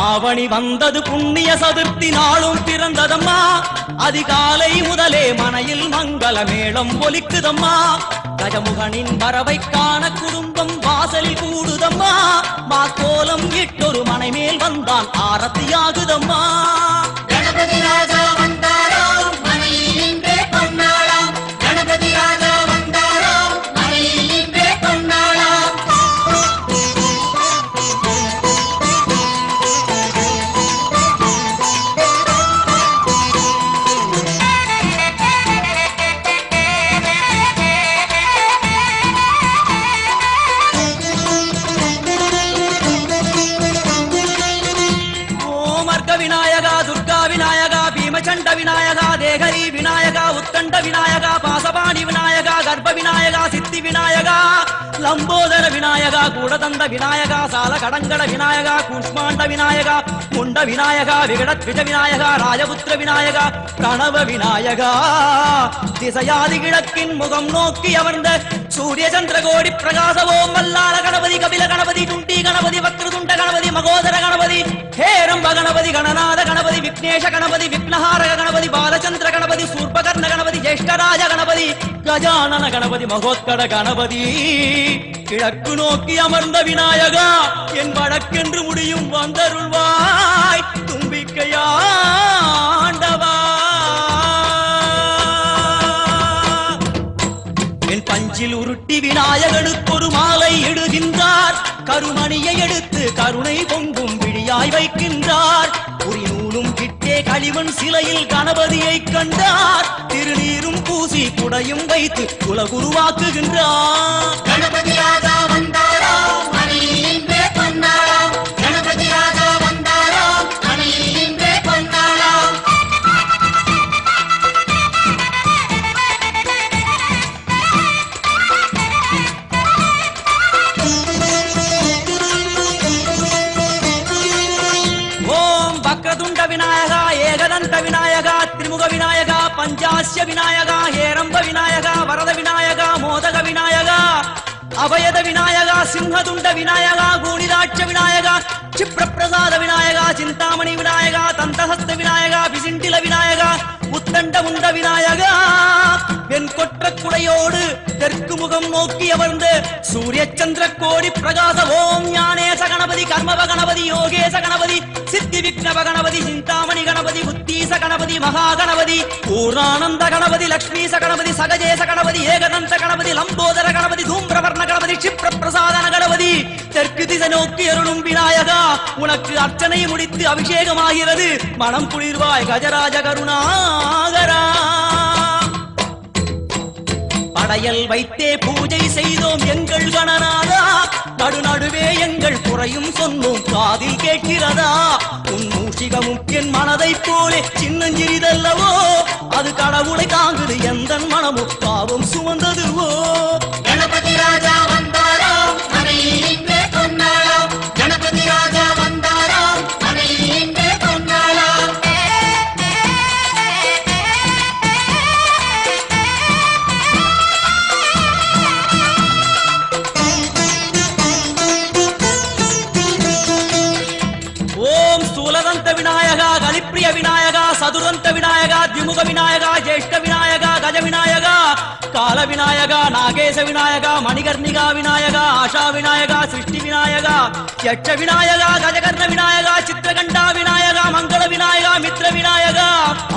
ஆவணி வந்தது புண்ணிய சதுர்த்தி நாளும் பிறந்ததம்மா அதிகாலை முதலே மனையில் மங்கள மேளம் ஒலிக்குதம்மா கஜமுகனின் வரவை காண குடும்பம் வாசலில் கூடுதம்மா மாக்கோலம் இட்டொரு மனை மேல் வந்தான் ஆரத்தியாகுதம்மா கணபதி ராஜா வந்தாரோ மனையில் இன்றே பொன்னாளாம் கணபதி ராஜா வந்தாரோ மனையில் இன்றே பொன்னாளாம் விநாயகா துர்கா விநாயகா பீமச்சண்ட விநாயகா தேகரி விநாயகா உத்தண்ட விநாயகா பாசபாணி விநாயகா கர்ப்ப விநாயகா சித்தி விநாயகா லம்போதர விநாயகா கூடதந்த விநாயகா சால கடங்கட விநாயகா கூஷ்மாண்ட விநாயகா முண்ட விநாயகா விகடத்விஜ விநாயகா ராஜபுத்திர விநாயகா பிரணவ விநாயகா திசையாதி கிழக்கின் முகம் நோக்கி அமர்ந்த சூரிய சந்திரகோடி பிரகாசவோம் வல்லால கணபதி கபில கணபதி துண்டி கணபதி வக்ரதுண்ட கணபதி மகோதர கணபதி ஹேரம்ப கணபதி கணநாத கணபதி விக்னேஷ கணபதி விக்னஹாரக கணபதி பாலச்சந்திர கணபதி சூர்பகர்ண கணபதி ஜேஷ்டராஜ கணபதி கஜானன கணபதி மகோத்கட கணபதி கிழக்கு நோக்கி அமர்ந்த விநாயகா என் வழக்கென்று முடியும் வந்தருள்வாய் தும்பிக்கையாண்டவா என் பஞ்சில் உருட்டி விநாயகனுக்கு ஒரு மாலை இடுகின்றார் கருமணியை எடுத்து கருணை பொங்கும் விழியாய் வைக்கின்றார் உரி நூலும் கிட்டே களிமண் சிலையில் கணபதியை கண்டார் திருநீரும் பூசி குடையும் வைத்து குலகுருவாக்குகின்றார் கணபதி ராஜா வந்தாரோ மனையில் இன்றே பொன்னாளாம் கணபதி ராஜா வந்தாரோ மனையில் இன்றே பொன்னாளாம் விநாயகா ஏகதந்த விநாயகா திரிமுக விநாயகா பஞ்சாஸ்ய விநாயகா ஹேரம்ப விநாயகா வரத விநாயகா மோதக விநாயகா அபயத விநாயகா சிம்ஹதுண்ட விநாயகா கூணிராட்ச விநாயகா क्षिप्रप्रसाद विनायका चिंतामणि विनायका तंतहस्त विनायका विसिंटिल विनायका உத்தண்ட உண்ட விநாயகா வெண்கொற்ற குடையோடு தெற்கு முகம் நோக்கி அமர்ந்து சூரிய சந்திர கோடி பிரகாச ஓம் ஞானேச கணபதி கர்மவ கணபதி யோகேச கணபதி சித்தி விக்னவ கணபதி சிந்தாமணி கணபதி புத்தீச கணபதி மகா கணபதி பூர்ணானந்த கணபதி லக்ஷ்மீச கணபதி சகஜேச கணபதி ஏகதந்த கணபதி லம்போதர கணபதி தூம்பிரவர்ண கணபதி क्षिप्र பிரசாதன கணபதி தெற்கு திசை நோக்கி அருளும் விநாயகா உனக்கு அர்ச்சனை முடித்து அபிஷேகமாகிறது மனம் குளிர்வாய் கஜராஜ கருணாகரா படையல் வைத்தே பூஜை செய்தோம் எங்கள் கணநாதா நடுநடுவே எங்கள் குறையும் சொன்னோம் காதில் கேட்கிறதா உன் மூஷிகமும் என் மனதை போலே சின்னஞ்சிறிதல்லவோ அது கடவுளை தாங்குது எந்த மனமும் பாவம் சுமந்ததுவோ கணபதி ராஜா வந்தாரோ மனையில் இன்றே பொன்னாளோ கணபதி ராஜா வந்தாரோ மனையில் இன்றே பொன்னாளோ ஓம் ஸ்தூலதந்த விநாயகா கலிப்பிரிய விநாயகா சதுரந்த விநாயகா திமுக விநாயகா ஜேஷ்ட விநாயகா கஜ விநாயகா கால விநாயகா நாகேச விநாயகா மணிகர்ணிகா விநாயகா ஆஷா விநாயகா சிருஷ்டி விநாயகா யட்ச விநாயகா கஜகர்ண விநாயகா சித்திரகண்டா விநாயகா மங்கள விநாயகா மித்ர விநாயகா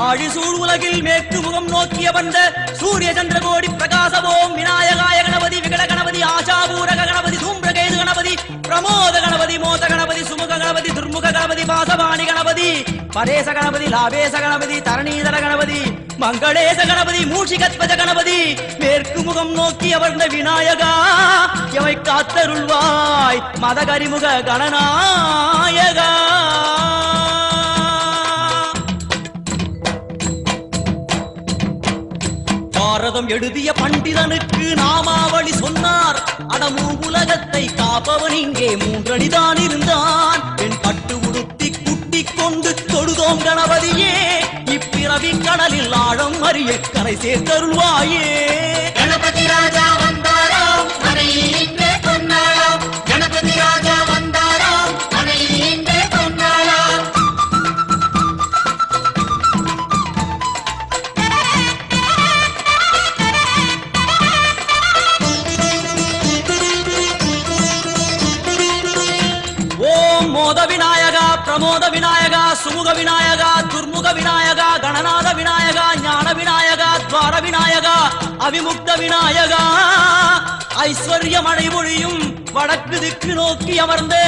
ஆழிசூழ் உலகில் மேற்கு முகம் நோக்கிய வந்த சூரிய சந்திரகோடி பிரகாசவோம் விநாயகாய கணபதி விகட கணபதி ஆஷாபூரக கணபதி தூம்பிரகேது கணபதி பிரமோத கணபதி மோத கணபதி சுமுக கணபதி துர்முக கணபதி பாசபாணி கணபதி பரேச கணபதி லாபேச கணபதி தரணீதர கணபதி மங்களேச கணபதி மூஷிகத்வஜ கணபதி மேற்கு முகம் நோக்கி அமர்ந்த விநாயகா எவை காத்தருள்வாய் மதகரிமுக கணநாயகா பாரதம் எழுதிய பண்டிதனுக்கு நாமாவளி சொன்னார் அடமூ உலகத்தை காப்பவன் இங்கே மூன்றடிதான் இருந்தான் என் பட்டு உடுத்தி குட்டிக் கொண்டு தொழுதோம் கணபதியே இப்பிறவி கடலில் ஆழம் அறிய கரை சேர்த்தருள்வாயே கணபதி ராஜா வந்தாரோ மனையில் இன்றே பொன்னாளோ கணபதி ராஜா வந்தாரோ மனையில் இன்றே பொன்னாளோ பிரமோத விநாயகா, சுமுக விநாயகா, துர்முக விநாயகா, கணநாத விநாயகா, ஞான விநாயகா, துவார விநாயகா, அவிமுக்த விநாயகா, ஐஸ்வர்ய மழை பொழியும் வடக்கு திக்கு நோக்கி அமர்ந்து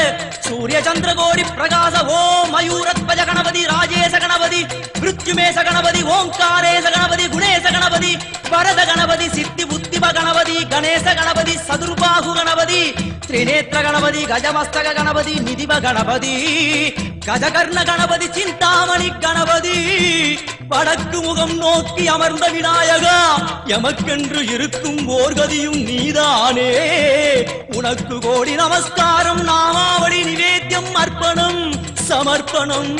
சூரிய சந்திரகோடி பிரகாச ஓம் மயூரத்வஜ கணபதி, ராஜேச கணபதி, மிருத்யுமேச கணபதி, ஓங்காரேச கணபதி, குணேச கணபதி, வரத கணபதி, சித்தி புத்திப கணபதி, கணேச கணபதி, சதுர்பாகு கணபதி, திரிநேத்திர கணபதி, கஜமஸ்தக கணபதி, நிதிப கணபதி, கஜகர்ண கணபதி, சிந்தாமணி கணபதி, வடக்கு முகம் நோக்கி அமர்ந்த விநாயகா, எமக்கென்று இருக்கும் ஓர்கதியும் நீதானே. உனக்கு கோடி நமஸ்காரம், நாமாவளி நிவேத்தியம், அர்ப்பணம் சமர்ப்பணம்.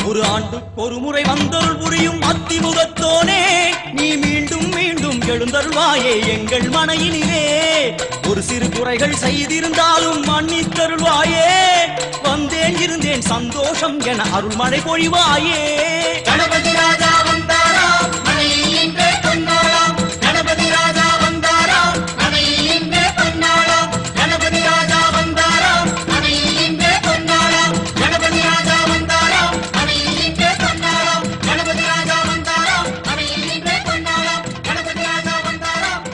ஒரு ஆண்டுக்கு ஒரு முறை வந்தருள் புரியும் அத்திமுகத்தோனே, நீ மீண்டும் மீண்டும் எழுந்தருள்வாயே எங்கள் மனையினிலே. ஒரு சிறு குறைகள் செய்திருந்தாலும் மன்னித்தருள்வாயே. வந்தேன் இருந்தேன் சந்தோஷம் என அருள்மழை பொழிவாயே. கணபதி ராஜா வந்தாராம், மனையில் இன்றே பொன்னாளாம். கணபதி ராஜா வந்தாராம், மனையில் இன்றே பொன்னாளாம். கணபதி ராஜா வந்தாராம், மனையில் இன்றே பொன்னாளாம். கணபதி ராஜா வந்தாராம், மனையில் இன்றே பொன்னாளாம். கணபதி ராஜா வந்தாராம், மனையில் இன்றே பொன்னாளாம். கணபதி ராஜா வந்தாராம்.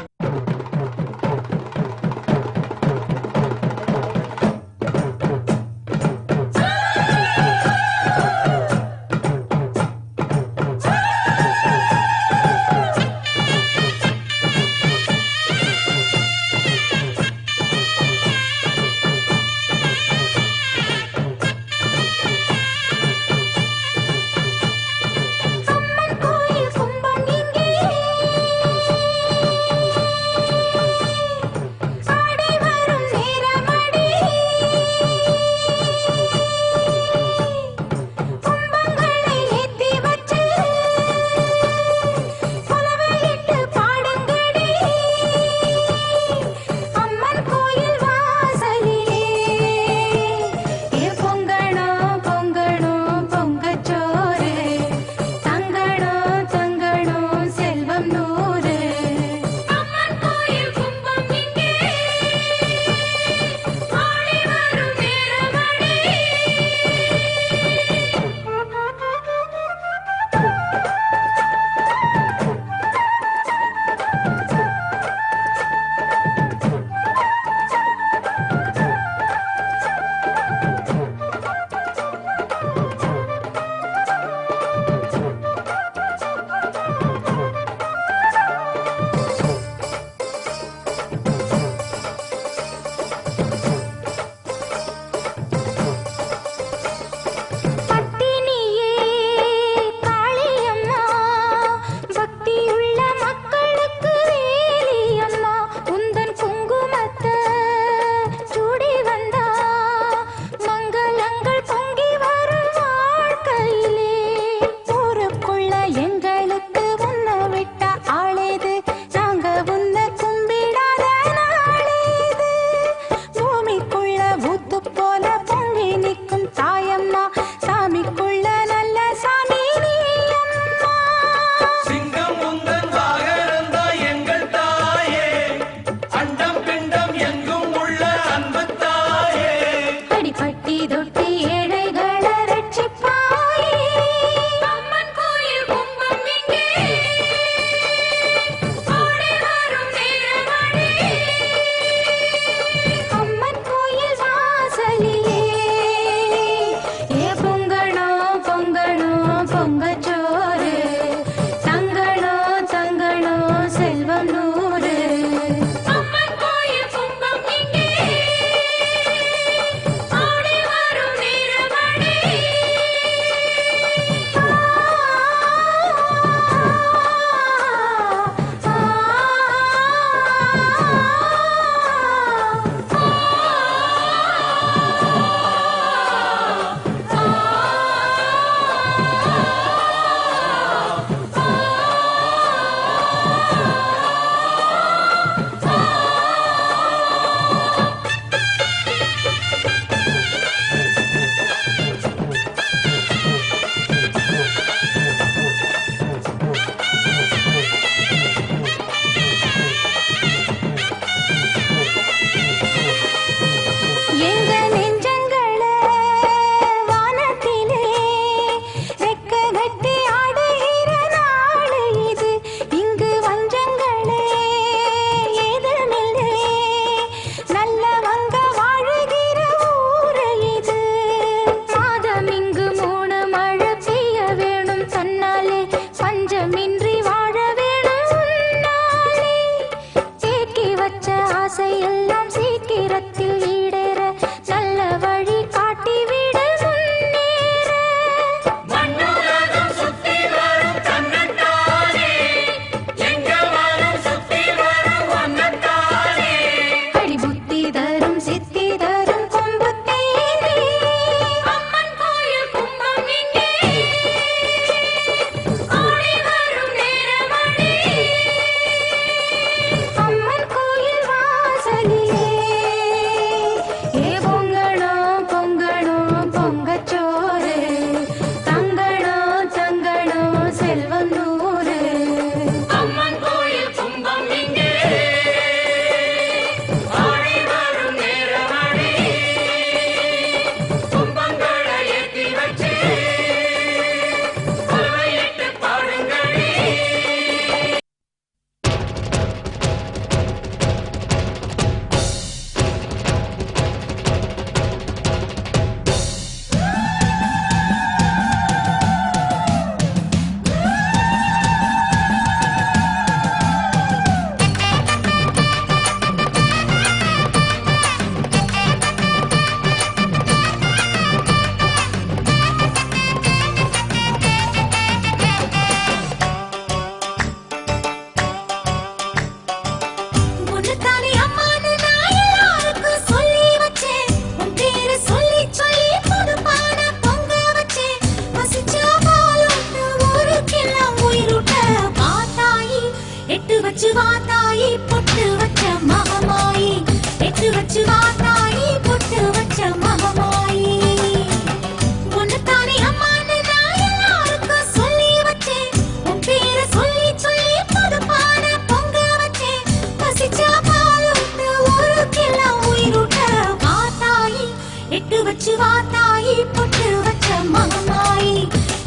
வாத்தாயி பொட்டு வச்ச மகமாயி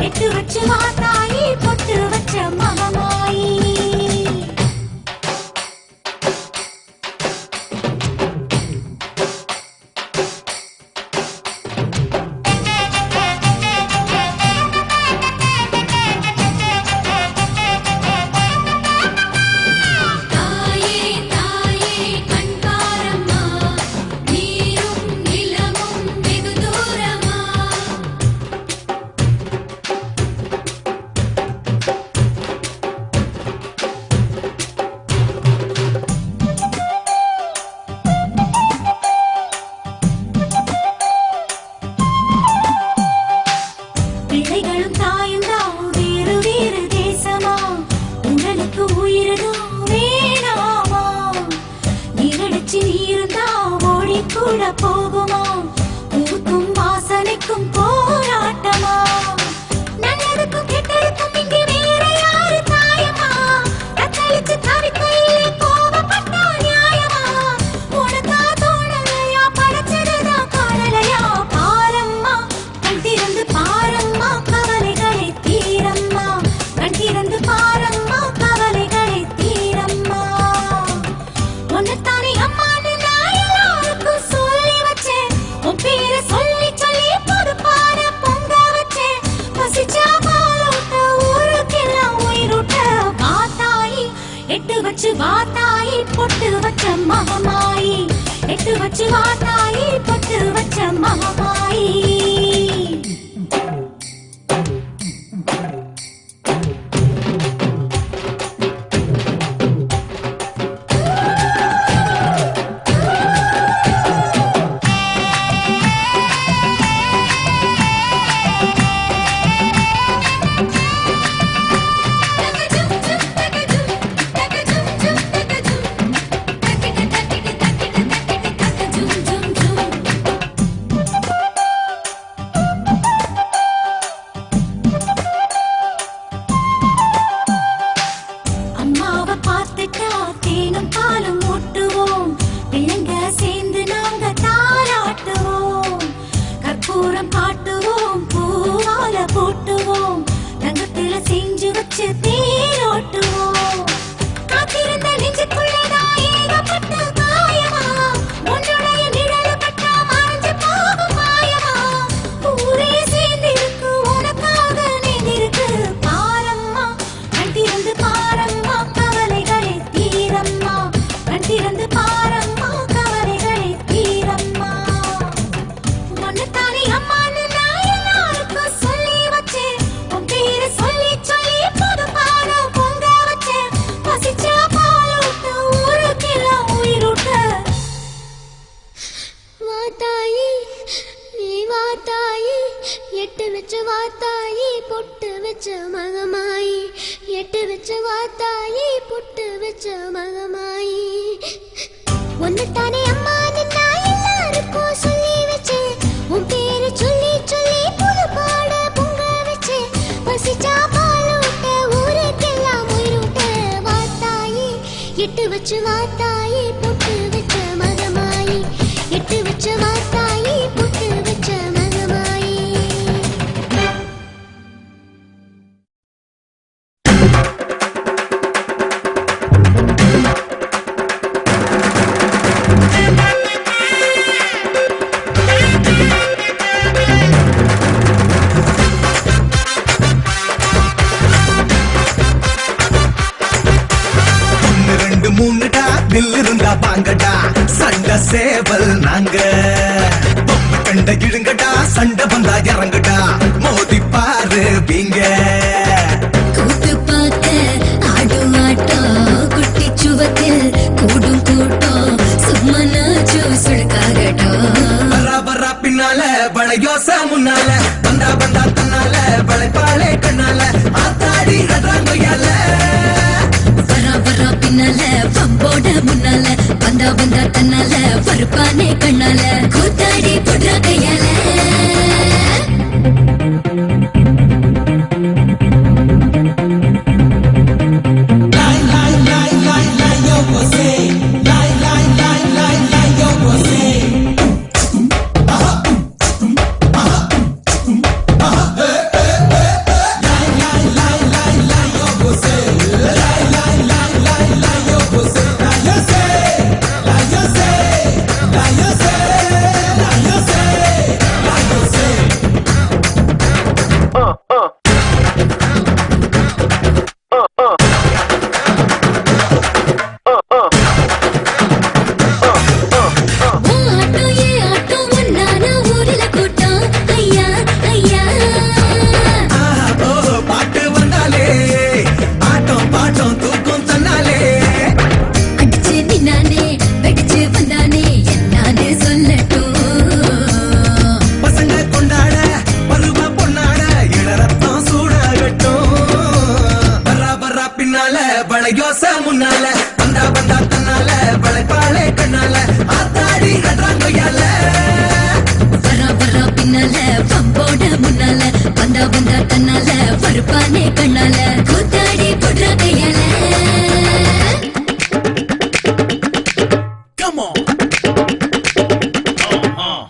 எட்டு வச்சு வாத்தாயி பொட்டு வச்ச மகமாயி பிள்ளைகளும் தாயும்தான் வேறு வேறு தேசமா உங்களுக்கு உயிர்தான் வேணாமா நீரடிச்சு நீருந்தா ஓடி கூட போகுமா ஊருக்கும் வாசனைக்கும் போராட்டமா நல்லதுக்கும் கெட்டதுக்கும் இங்கு வேற யாரு தாயமா தத்தளிச்சு தவிக்கையிலே கோபப்பட்டா நியாயமா உனக்கா தோணலையா படைச்சதுதான் காணலையா பாரம்மா கண் திறந்து பாரம்மா கவலைகளை தீரம்மா கண் திறந்து பாரம்மா கவலைகளை தீரம்மா உன்னைத்தானே அம்மான்னு நான் எல்லாருக்கும் சொல்லி வச்சேன் உன் பேரை சொல்லி சொல்லி புது பாட பொங்க வச்சேன் பசிச்சா பாலூட்ட ஊருக்கெல்லாம் உயிரூட்ட வாத்தாயி எட்டு வச்சு வாத்தாயி பொட்டு வச்ச மகமாயி எட்டு வச்சு வாத்தாயி பொட்டு வச்ச மகமாயி அம்மாவை பார்த்துட்டா தேனும் பாலும் ஊட்டுவோம் பிள்ளைங்க சேர்ந்து நாங்க தாளாட்டுவோம் கற்பூரம் காட்டுவோம் பூவால போட்டுவோம் தங்கத்துல செஞ்சு வச்சு தேரோட்டுவோம் காத்திருந்த நெஞ்சுக்குள்ளதான் ஏகப்பட்ட காயமா உன்னுடைய நிழல பட்டா மறைஞ்சு போகும் மாயமா ஊரே சேர்ந்திருக்கு உனக்காக நீந்திருக்கு பாரம்மா கண் திறந்து பாரம்மா கவலைகளை தீரம்மா கண் திறந்து பாரம்மா கவலைகளை தீரம்மா உன்னைத்தானே அம்மான்னு நான் எல்லாருக்கும் சொல்லி வச்சேன் உன் பேரை சொல்லி சொல்லி புது பாட பொங்க வச்சேன் பசிச்சா பாலூட்ட ஊருக்கெல்லாம் உயிரூட்ட வாத்தாயி நீ வாத்தாயி எட்டு வச்ச வாத்தாயி பொட்டு வச்ச மகமாயி எட்டு வச்ச வாத்தாயி பொட்டு வச்ச மகமாயி ஒன்னுத்தானே அம்மா நான் எல்லாருக்கும் சொல்லி வச்சேன் உன் பேரு சொல்லி சொல்லி புது பாட பொங்க வச்சேன் பசிச்சா பாலூட்ட ஊருக்கெல்லாம் உயிரூட்ட வாத்தாயி எட்டு வச்சு வாத்தாயி பொட்டு வச்ச மகமாயி எட்டு வச்ச வாத்தாயி பொட்டு வச்ச மகமாயி ஒன்னு ரெண்டு மூணுடா பில் இருந்தா வாங்கடா சண்டை சேவல் நாங்க பொம்மை கண்ட இழுங்கடா சண்டை வந்தா இறங்குடா மோதி பாரு வீங்க கூத்து பார்த்த ஆடும் ஆட்டம் குட்டி சுவத்தில் கூடும் கூட்டம் சும்மனாச்சு சுழுக்காகட்டும் வரா வரா பின்னால வளையோச முன்னால வந்தா வந்தா தன்னால வளைப்பாளே கண்ணால ஆத்தாடி அதாங்கொய்யால வரா வரா பின்னால பம்போட முன்னால வந்தா வந்தா தன்னால பருப்பானே கண்ணால கூத்தாடி புடுற கையால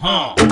ஆஹா